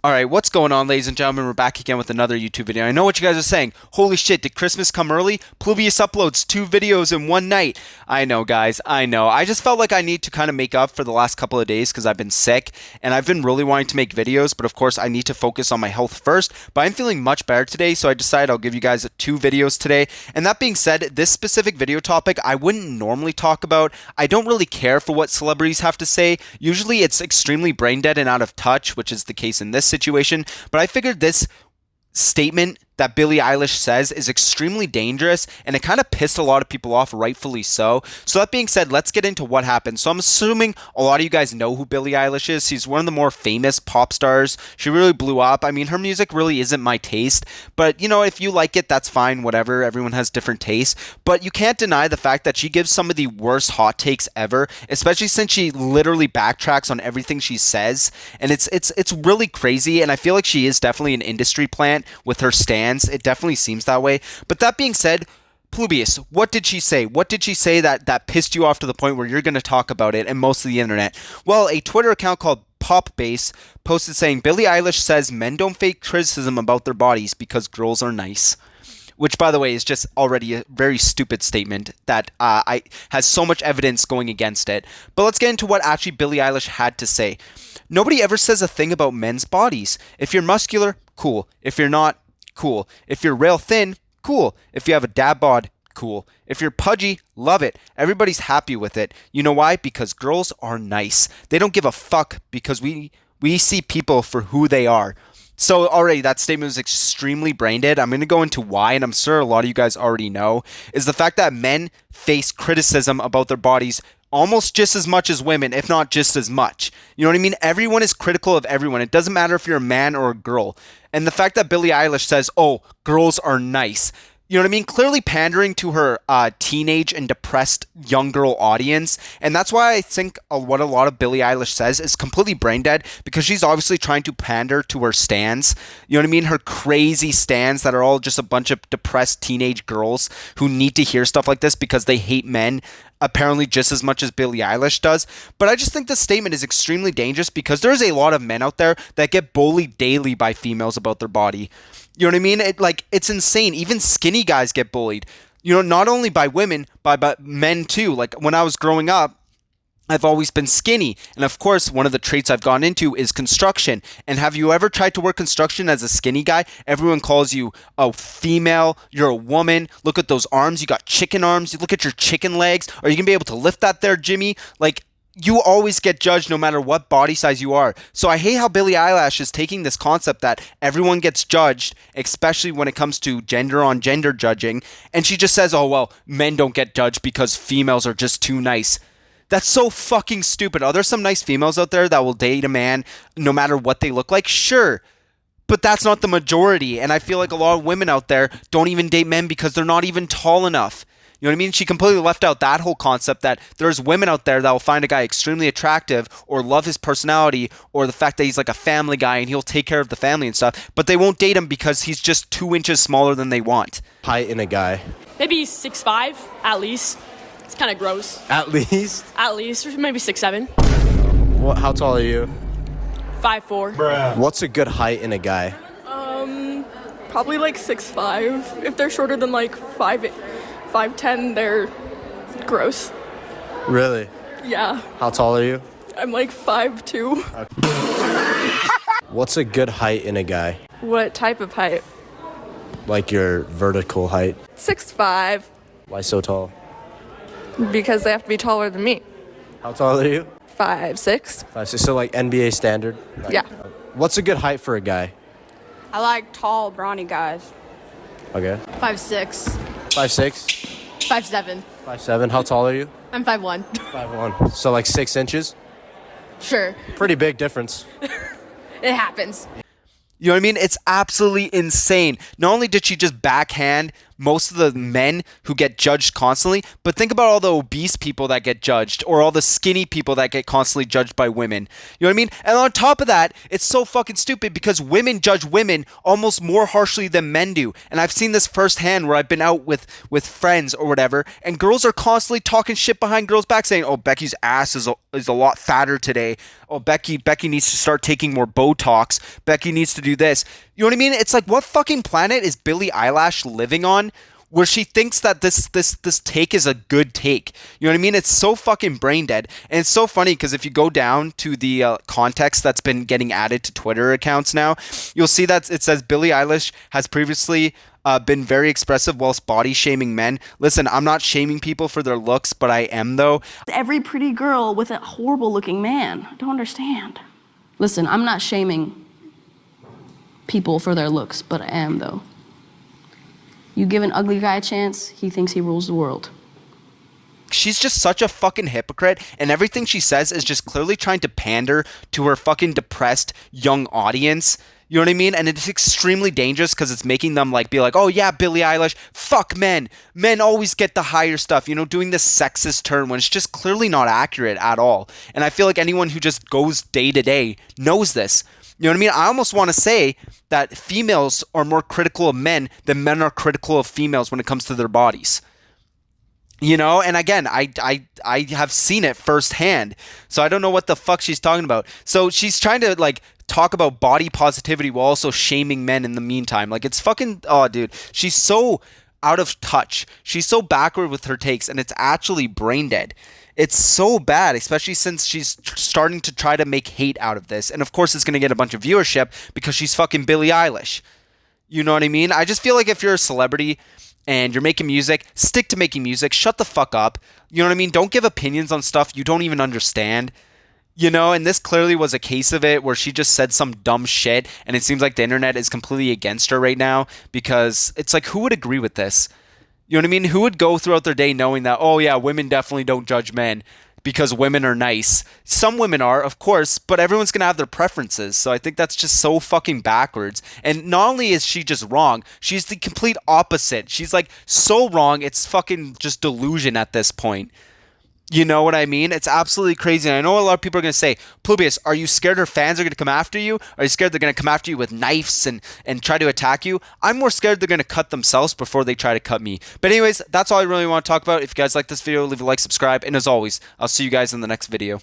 Alright, what's going on, ladies and gentlemen? We're back again with another YouTube video. I know what you guys are saying. Holy shit, did Christmas come early? Pluvius uploads 2 videos in one night. I know, guys, I know. I just felt like I need to kind of make up for the last couple of days because I've been sick, and I've been really wanting to make videos, but of course I need to focus on my health first. But I'm feeling much better today, so I decided I'll give you guys 2 videos today. And that being said, this specific video topic I wouldn't normally talk about. I don't really care for what celebrities have to say. Usually it's extremely brain dead and out of touch, which is the case in this situation, but I figured this statement that Billie Eilish says is extremely dangerous, and it kind of pissed a lot of people off, rightfully so. So that being said, let's get into what happened. So I'm assuming a lot of you guys know who Billie Eilish is. She's one of the more famous pop stars. She really blew up. I mean, her music really isn't my taste, but you know, if you like it, that's fine, whatever. Everyone has different tastes, but you can't deny the fact that she gives some of the worst hot takes ever, especially since she literally backtracks on everything she says, and it's really crazy, and I feel like she is definitely an industry plant with her stance. It definitely seems that way. But that being said, Pluvius, what did she say? What did she say that pissed you off to the point where you're going to talk about it and most of the internet? Well, a Twitter account called Popbase posted saying, Billie Eilish says men don't fake criticism about their bodies because girls are nice. Which, by the way, is just already a very stupid statement that has so much evidence going against it. But let's get into what actually Billie Eilish had to say. Nobody ever says a thing about men's bodies. If you're muscular, cool. If you're not, cool. If you're rail thin, cool. If you have a dad bod, cool. If you're pudgy, love it. Everybody's happy with it. You know why? Because girls are nice. They don't give a fuck because we see people for who they are. So already that statement was extremely brain dead. I'm going to go into why, and I'm sure a lot of you guys already know, is the fact that men face criticism about their bodies almost just as much as women, if not just as much. You know what I mean? Everyone is critical of everyone. It doesn't matter if you're a man or a girl. And the fact that Billie Eilish says, oh, girls are nice. You know what I mean? Clearly pandering to her teenage and depressed young girl audience. And that's why I think what a lot of Billie Eilish says is completely brain dead, because she's obviously trying to pander to her stans. You know what I mean? Her crazy stans that are all just a bunch of depressed teenage girls who need to hear stuff like this because they hate men apparently just as much as Billie Eilish does. But I just think the statement is extremely dangerous because there's a lot of men out there that get bullied daily by females about their body. You know what I mean? It's insane. Even skinny guys get bullied. You know, not only by women, but men too. Like when I was growing up, I've always been skinny. And of course, one of the traits I've gone into is construction. And have you ever tried to work construction as a skinny guy? Everyone calls you a female. You're a woman. Look at those arms. You got chicken arms. You look at your chicken legs. Are you going to be able to lift that there, Jimmy? Like, you always get judged no matter what body size you are. So I hate how Billie Eilish is taking this concept that everyone gets judged, especially when it comes to gender on gender judging. And she just says, oh, well, men don't get judged because females are just too nice. That's so fucking stupid. Are there some nice females out there that will date a man no matter what they look like? Sure. But that's not the majority. And I feel like a lot of women out there don't even date men because they're not even tall enough. You know what I mean? She completely left out that whole concept that there's women out there that will find a guy extremely attractive or love his personality or the fact that he's like a family guy and he'll take care of the family and stuff, but they won't date him because he's just 2 inches smaller than they want. Height in a guy. Maybe 6'5", at least. It's kind of gross. At least? At least, maybe 6'7". How tall are you? 5'4". Bruh. What's a good height in a guy? Probably like 6'5". If they're shorter than like 5'10", they're gross. Really? Yeah. How tall are you? I'm like 5'2". What's a good height in a guy? What type of height? Like your vertical height. 6'5", Why so tall? because they have to be taller than me. How tall are you? 5'6". 5'6", so like NBA standard? Yeah. What's a good height for a guy? I like tall, brawny guys. Okay. 5'6", 5'6", 5'7". 5'7". How tall are you? I'm 5'1". 5'1". So like 6 inches? Sure, Pretty big difference. it happens. You know what I mean? It's absolutely insane. Not only did she just backhand most of the men who get judged constantly, but think about all the obese people that get judged, or all the skinny people that get constantly judged by women. You know what I mean? And on top of that, it's so fucking stupid because women judge women almost more harshly than men do. And I've seen this firsthand where I've been out with friends or whatever, and girls are constantly talking shit behind girls' back, saying, "Oh, Becky's ass is a lot fatter today. Oh, Becky needs to start taking more Botox. Becky needs to do this." You know what I mean? It's like, what fucking planet is Billie Eilish living on, where she thinks that this take is a good take? You know what I mean? It's so fucking brain dead. And it's so funny because if you go down to the context that's been getting added to Twitter accounts now, you'll see that it says Billie Eilish has previously been very expressive whilst body shaming men. Listen, I'm not shaming people for their looks, but I am though. Every pretty girl with a horrible looking man. I don't understand. Listen, I'm not shaming people for their looks, but I am though. You give an ugly guy a chance, he thinks he rules the world. She's just such a fucking hypocrite, and everything she says is just clearly trying to pander to her fucking depressed young audience. You know what I mean? And it's extremely dangerous because it's making them be like, "Oh yeah, Billie Eilish, fuck men. Men always get the higher stuff," you know, doing this sexist turn when it's just clearly not accurate at all. And I feel like anyone who just goes day to day knows this. You know what I mean? I almost want to say that females are more critical of men than men are critical of females when it comes to their bodies. You know, and again, I have seen it firsthand, so I don't know what the fuck she's talking about. So she's trying to talk about body positivity while also shaming men in the meantime. It's fucking, oh dude, she's so out of touch. She's so backward with her takes, and it's actually brain dead. It's so bad, especially since she's starting to try to make hate out of this. And of course it's going to get a bunch of viewership because she's fucking Billie Eilish. You know what I mean? I just feel like if you're a celebrity and you're making music, stick to making music. Shut the fuck up. You know what I mean? Don't give opinions on stuff you don't even understand. You know, and this clearly was a case of it where she just said some dumb shit, and it seems like the internet is completely against her right now because it's like, who would agree with this? You know what I mean? Who would go throughout their day knowing that, oh yeah, women definitely don't judge men because women are nice? Some women are, of course, but everyone's going to have their preferences. So I think that's just so fucking backwards. And not only is she just wrong, she's the complete opposite. She's so wrong, it's fucking just delusion at this point. You know what I mean? It's absolutely crazy. And I know a lot of people are going to say, Plubius, are you scared her fans are going to come after you? Are you scared they're going to come after you with knives and try to attack you? I'm more scared they're going to cut themselves before they try to cut me. But anyways, that's all I really want to talk about. If you guys like this video, leave a like, subscribe, and as always, I'll see you guys in the next video.